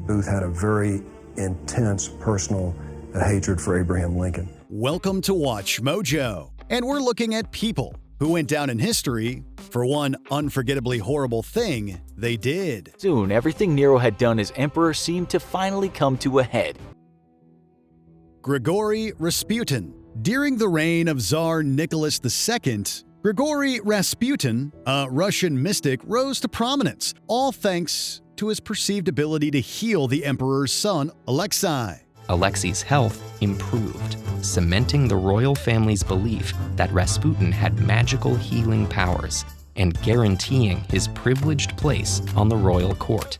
Booth had a very intense personal hatred for Abraham Lincoln. Welcome to Watch Mojo, and we're looking at people who went down in history for one unforgettably horrible thing they did. Soon, everything Nero had done as emperor seemed to finally come to a head. Grigori Rasputin. During the reign of Tsar Nicholas II, Grigori Rasputin, a Russian mystic, rose to prominence, all thanks to his perceived ability to heal the emperor's son, Alexei. Alexei's health improved, cementing the royal family's belief that Rasputin had magical healing powers and guaranteeing his privileged place on the royal court.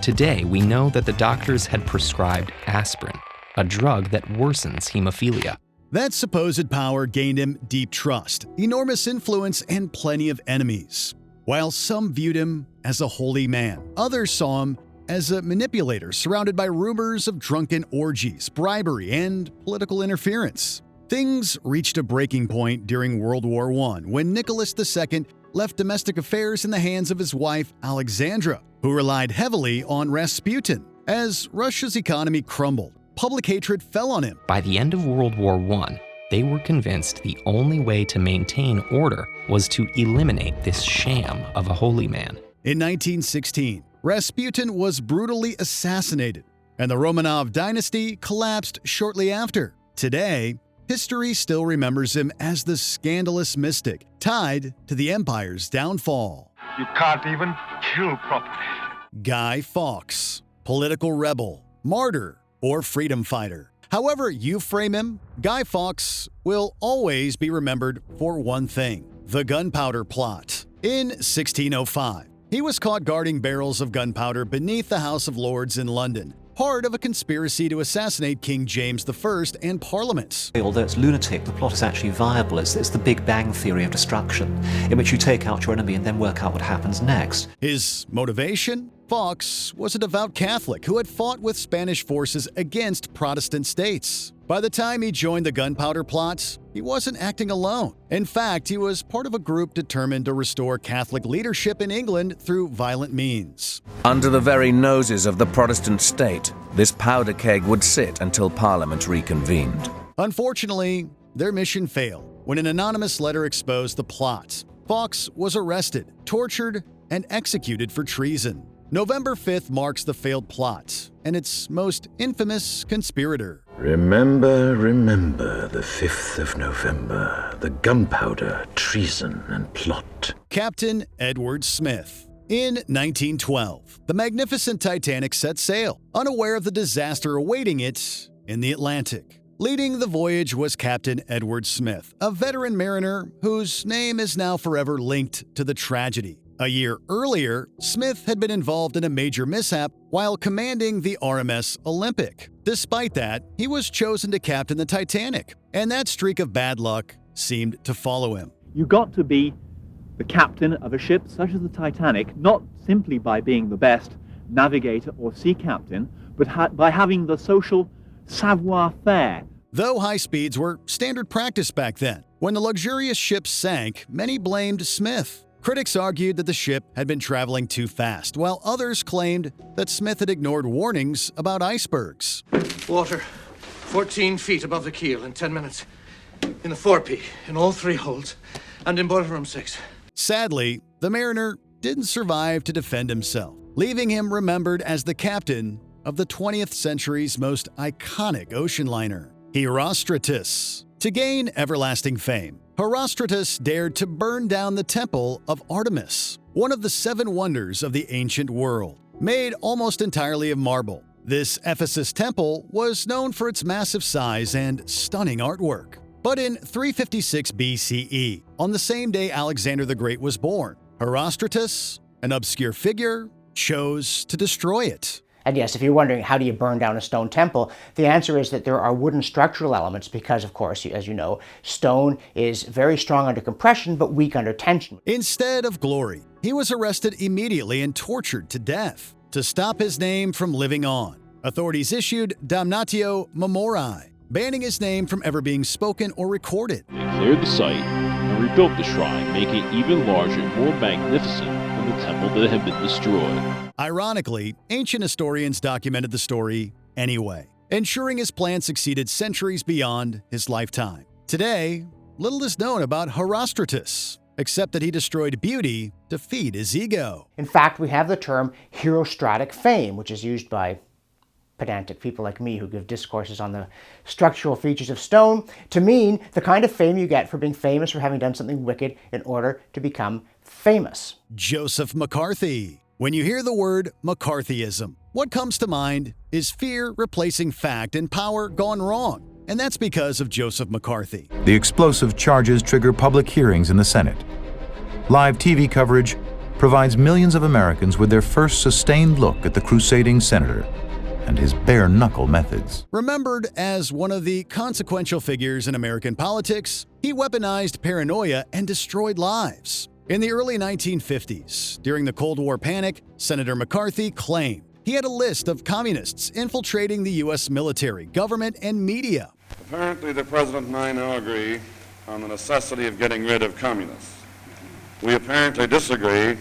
Today, we know that the doctors had prescribed aspirin, a drug that worsens hemophilia. That supposed power gained him deep trust, enormous influence, and plenty of enemies. While some viewed him as a holy man, others saw him as a manipulator surrounded by rumors of drunken orgies, bribery, and political interference. Things reached a breaking point during World War I when Nicholas II left domestic affairs in the hands of his wife Alexandra, who relied heavily on Rasputin. As Russia's economy crumbled, public hatred fell on him. By the end of World War I, they were convinced the only way to maintain order was to eliminate this sham of a holy man. In 1916, Rasputin was brutally assassinated, and the Romanov dynasty collapsed shortly after. Today, history still remembers him as the scandalous mystic tied to the empire's downfall. You can't even kill properly. Guy Fawkes, political rebel, martyr, or freedom fighter. However you frame him, Guy Fawkes will always be remembered for one thing: the Gunpowder Plot. In 1605, he was caught guarding barrels of gunpowder beneath the House of Lords in London, part of a conspiracy to assassinate King James I and Parliament. Although it's lunatic, the plot is actually viable. It's the Big Bang theory of destruction, in which you take out your enemy and then work out what happens next. His motivation? Fawkes was a devout Catholic who had fought with Spanish forces against Protestant states. By the time he joined the Gunpowder Plot, he wasn't acting alone. In fact, he was part of a group determined to restore Catholic leadership in England through violent means. Under the very noses of the Protestant state, this powder keg would sit until Parliament reconvened. Unfortunately, their mission failed when an anonymous letter exposed the plot. Fawkes was arrested, tortured, and executed for treason. November 5th marks the failed plot and its most infamous conspirator. Remember the 5th of November, the gunpowder, treason, and plot. Captain Edward Smith. In 1912, the magnificent Titanic set sail, unaware of the disaster awaiting it in the Atlantic. Leading the voyage was Captain Edward Smith, a veteran mariner whose name is now forever linked to the tragedy. A year earlier, Smith had been involved in a major mishap while commanding the RMS Olympic. Despite that, he was chosen to captain the Titanic, and that streak of bad luck seemed to follow him. You got to be the captain of a ship such as the Titanic, not simply by being the best navigator or sea captain, but by having the social savoir-faire. Though high speeds were standard practice back then, when the luxurious ship sank, many blamed Smith. Critics argued that the ship had been traveling too fast, while others claimed that Smith had ignored warnings about icebergs. Water 14 feet above the keel in 10 minutes. In the 4P, in all 3 holds, and in boiler room 6. Sadly, the mariner didn't survive to defend himself, leaving him remembered as the captain of the 20th century's most iconic ocean liner, Herostratus. To gain everlasting fame, Herostratus dared to burn down the temple of Artemis, one of the 7 wonders of the ancient world. Made almost entirely of marble, this Ephesus temple was known for its massive size and stunning artwork. But in 356 BCE, on the same day Alexander the Great was born, Herostratus, an obscure figure, chose to destroy it. And yes, if you're wondering how do you burn down a stone temple, the answer is that there are wooden structural elements because, of course, as you know, stone is very strong under compression but weak under tension. Instead of glory, he was arrested immediately and tortured to death. To stop his name from living on, authorities issued damnatio memoriae, banning his name from ever being spoken or recorded. They cleared the site and rebuilt the shrine, making it even larger and more magnificent than the temple temple that had been destroyed. Ironically, ancient historians documented the story anyway, ensuring his plan succeeded centuries beyond his lifetime. Today, little is known about Herostratus, except that he destroyed beauty to feed his ego. In fact, we have the term Herostratic fame, which is used by pedantic people like me who give discourses on the structural features of stone to mean the kind of fame you get for being famous for having done something wicked in order to become famous. Joseph McCarthy. When you hear the word McCarthyism, what comes to mind is fear replacing fact and power gone wrong. And that's because of Joseph McCarthy. The explosive charges trigger public hearings in the Senate. Live TV coverage provides millions of Americans with their first sustained look at the crusading senator and his bare-knuckle methods. Remembered as one of the consequential figures in American politics, he weaponized paranoia and destroyed lives. In the early 1950s, during the Cold War panic, Senator McCarthy claimed he had a list of communists infiltrating the U.S. military, government, and media. Apparently, the President and I now agree on the necessity of getting rid of communists. We apparently disagree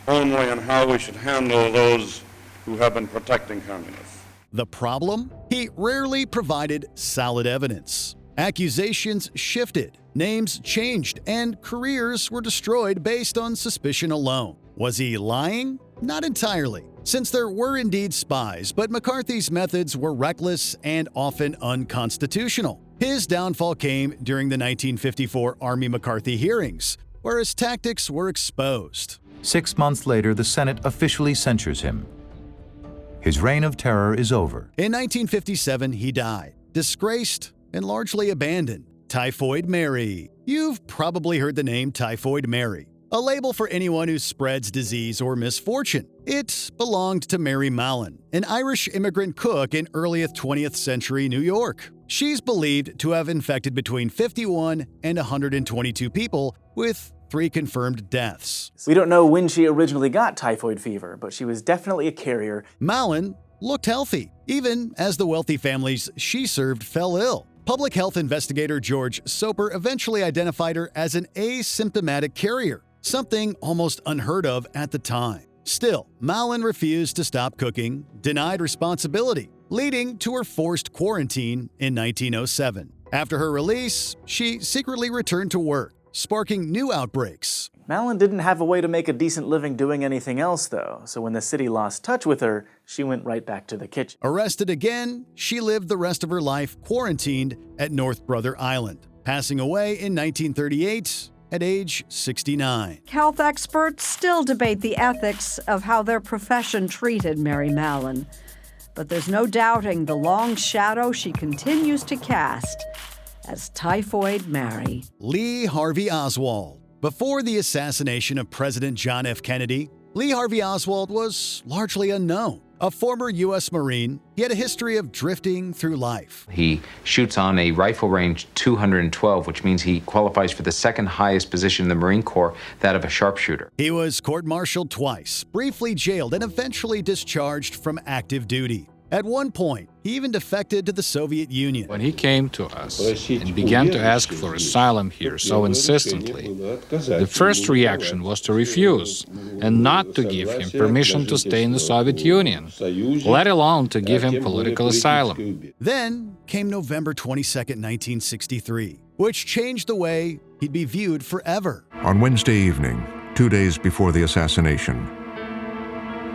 only on how we should handle those who have been protecting communists. The problem? He rarely provided solid evidence. Accusations shifted, names changed, and careers were destroyed based on suspicion alone. Was he lying? Not entirely, since there were indeed spies, but McCarthy's methods were reckless and often unconstitutional. His downfall came during the 1954 Army McCarthy hearings, where his tactics were exposed. 6 months later, the Senate officially censures him. His reign of terror is over. In 1957, he died, disgraced and largely abandoned. Typhoid Mary. You've probably heard the name Typhoid Mary, a label for anyone who spreads disease or misfortune. It belonged to Mary Mallon, an Irish immigrant cook in early 20th century New York. She's believed to have infected between 51 and 122 people, with 3 confirmed deaths. We don't know when she originally got typhoid fever, but she was definitely a carrier. Mallon looked healthy, even as the wealthy families she served fell ill. Public health investigator George Soper eventually identified her as an asymptomatic carrier, something almost unheard of at the time. Still, Mallon refused to stop cooking, denied responsibility, leading to her forced quarantine in 1907. After her release, she secretly returned to work, sparking new outbreaks. Mallon didn't have a way to make a decent living doing anything else, though, so when the city lost touch with her, she went right back to the kitchen. Arrested again, she lived the rest of her life quarantined at North Brother Island, passing away in 1938 at age 69. Health experts still debate the ethics of how their profession treated Mary Mallon, but there's no doubting the long shadow she continues to cast as Typhoid Mary. Lee Harvey Oswald. Before the assassination of President John F. Kennedy, Lee Harvey Oswald was largely unknown. A former U.S. Marine, he had a history of drifting through life. He shoots on a rifle range 212, which means he qualifies for the second highest position in the Marine Corps, that of a sharpshooter. He was court-martialed twice, briefly jailed, and eventually discharged from active duty. At one point, he even defected to the Soviet Union. When he came to us and began to ask for asylum here so insistently, the first reaction was to refuse and not to give him permission to stay in the Soviet Union, let alone to give him political asylum. Then came November 22, 1963, which changed the way he'd be viewed forever. On Wednesday evening, 2 days before the assassination,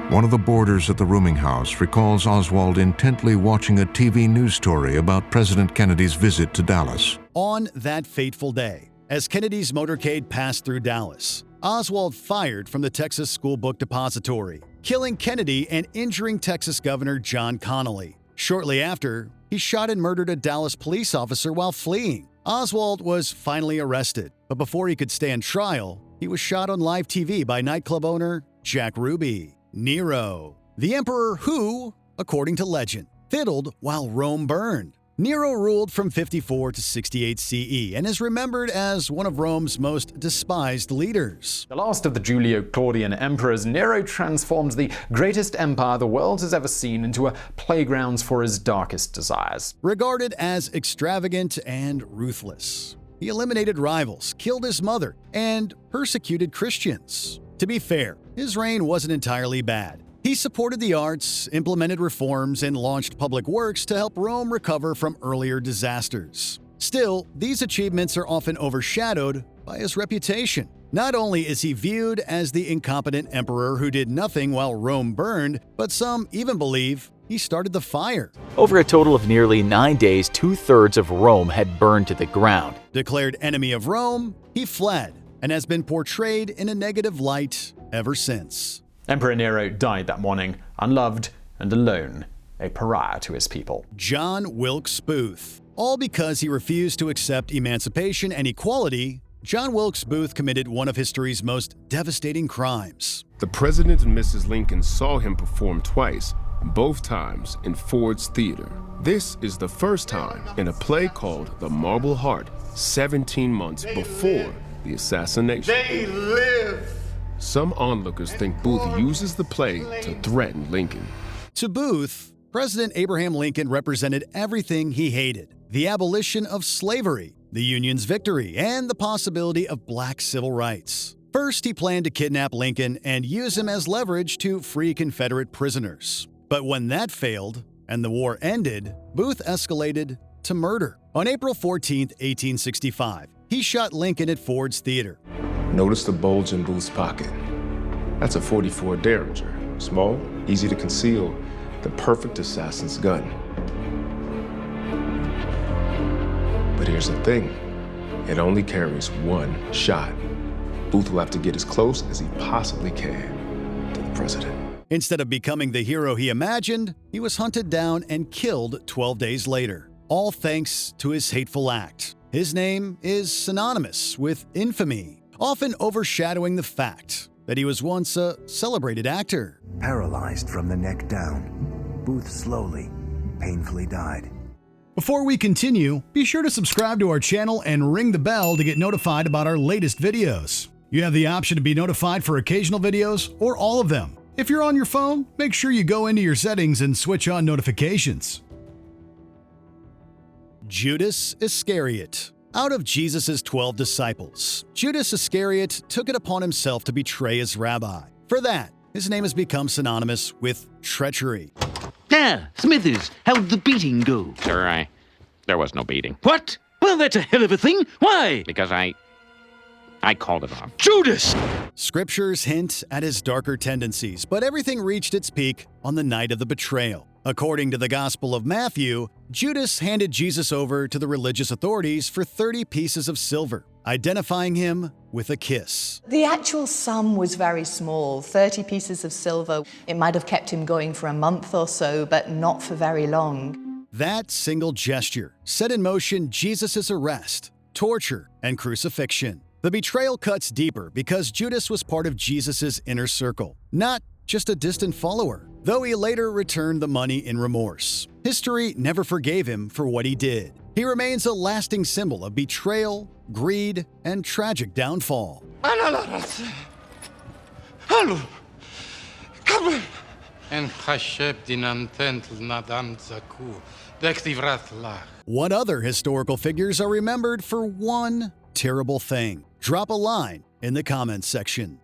one of the boarders at the rooming house recalls Oswald intently watching a TV news story about President Kennedy's visit to Dallas. On that fateful day, as Kennedy's motorcade passed through Dallas, Oswald fired from the Texas School Book Depository, killing Kennedy and injuring Texas Governor John Connally. Shortly after, he shot and murdered a Dallas police officer while fleeing. Oswald was finally arrested, but before he could stand trial, he was shot on live TV by nightclub owner Jack Ruby. Nero, the emperor who, according to legend, fiddled while Rome burned. Nero ruled from 54 to 68 CE and is remembered as one of Rome's most despised leaders. The last of the Julio-Claudian emperors, Nero transformed the greatest empire the world has ever seen into a playground for his darkest desires. Regarded as extravagant and ruthless, he eliminated rivals, killed his mother, and persecuted Christians. To be fair, his reign wasn't entirely bad. He supported the arts, implemented reforms, and launched public works to help Rome recover from earlier disasters. Still, these achievements are often overshadowed by his reputation. Not only is he viewed as the incompetent emperor who did nothing while Rome burned, but some even believe he started the fire. Over a total of nearly 9 days, 2/3 of Rome had burned to the ground. Declared enemy of Rome, he fled and has been portrayed in a negative light ever since. Emperor Nero died that morning, unloved and alone, a pariah to his people. John Wilkes Booth. All because he refused to accept emancipation and equality, John Wilkes Booth committed one of history's most devastating crimes. The President and Mrs. Lincoln saw him perform twice, both times in Ford's Theater. This is the first time in a play called The Marble Heart, 17 months before the assassination. They live! Some onlookers think Booth uses the play to threaten Lincoln. To Booth, President Abraham Lincoln represented everything he hated: the abolition of slavery, the Union's victory, and the possibility of black civil rights. First, he planned to kidnap Lincoln and use him as leverage to free Confederate prisoners. But when that failed and the war ended, Booth escalated to murder. On April 14, 1865, he shot Lincoln at Ford's Theater. Notice the bulge in Booth's pocket. That's a .44 Derringer. Small, easy to conceal, the perfect assassin's gun. But here's the thing, it only carries one shot. Booth will have to get as close as he possibly can to the president. Instead of becoming the hero he imagined, he was hunted down and killed 12 days later, all thanks to his hateful act. His name is synonymous with infamy, often overshadowing the fact that he was once a celebrated actor. Paralyzed from the neck down, Booth slowly, painfully died. Before we continue, be sure to subscribe to our channel and ring the bell to get notified about our latest videos. You have the option to be notified for occasional videos or all of them. If you're on your phone, make sure you go into your settings and switch on notifications. Judas Iscariot. Out of Jesus' 12 disciples, Judas Iscariot took it upon himself to betray his rabbi. For that, his name has become synonymous with treachery. Ah, Smithers, how'd the beating go? Sir, there was no beating. What? Well, that's a hell of a thing. Why? Because I called it off. Judas! Scriptures hint at his darker tendencies, but everything reached its peak on the night of the betrayal. According to the Gospel of Matthew, Judas handed Jesus over to the religious authorities for 30 pieces of silver, identifying him with a kiss. The actual sum was very small, 30 pieces of silver. It might have kept him going for a month or so, but not for very long. That single gesture set in motion Jesus' arrest, torture, and crucifixion. The betrayal cuts deeper because Judas was part of Jesus' inner circle, not just a distant follower, though he later returned the money in remorse. History never forgave him for what he did. He remains a lasting symbol of betrayal, greed, and tragic downfall. What other historical figures are remembered for one terrible thing? Drop a line in the comments section.